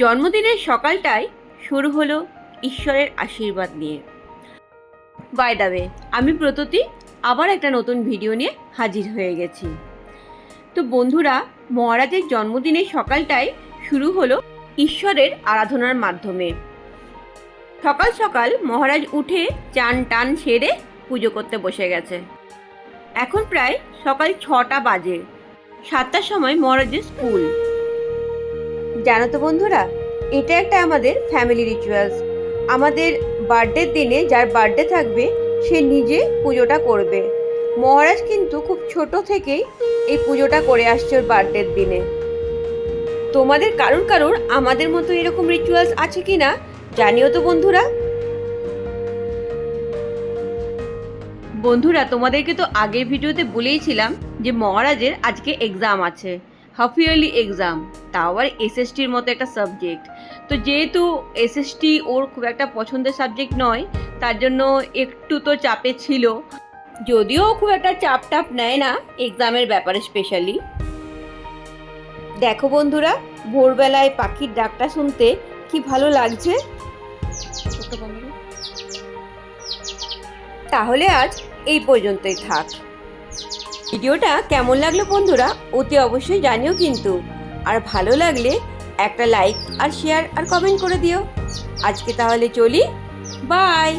জন্মদিনের সকালটাই শুরু হলো ঈশ্বরের আশীর্বাদ নিয়ে। বাই দ্য ওয়ে, আমি প্রতুতি আবার একটা নতুন ভিডিও নিয়ে হাজির হয়ে গেছি। তো বন্ধুরা, মহারাজের জন্মদিনের সকালটাই শুরু হলো ঈশ্বরের আরাধনার মাধ্যমে। সকাল সকাল মহারাজ উঠে চান টান সেরে পুজো করতে বসে গেছে। এখন প্রায় সকাল 6টা বাজে। 7টার সময় মহারাজের স্কুল। জানো তো বন্ধুরা, এটা একটা আমাদের ফ্যামিলি রিচুয়ালস। আমাদের বার্থডের দিনে যার বার্থডে থাকবে সে নিজে পুজোটা করবে। মহারাজ কিন্তু খুব ছোট থেকেই এই পুজোটা করে আসছে ওর বার্থডের দিনে। তোমাদের কারুর আমাদের মতো এরকম রিচুয়ালস আছে কি না জানিও তো বন্ধুরা। বন্ধুরা, তোমাদেরকে তো আগের ভিডিওতে বলেইছিলাম যে মহারাজের আজকে এক্সাম আছে, হাফ ইয়ারলি এক্সাম, তাও আবার এসএসটির মতো একটা সাবজেক্ট। তো যেহেতু এসএসটি ওর খুব একটা পছন্দের সাবজেক্ট নয়, তার জন্য একটু তো চাপে ছিল। যদিও খুব একটা চাপ নেয় না এক্সামের ব্যাপারে স্পেশালি। দেখো বন্ধুরা, ভোরবেলায় পাখির ডাকটা শুনতে কি ভালো লাগছে। তাহলে আজ এই পর্যন্তই থাক। ভিডিওটা কেমন লাগলো বন্ধুরা অতি অবশ্যই জানিও কিন্তু। আর ভালো লাগলে একটা লাইক আর শেয়ার আর কমেন্ট করে দিও। আজকে তাহলে চলি, বাই।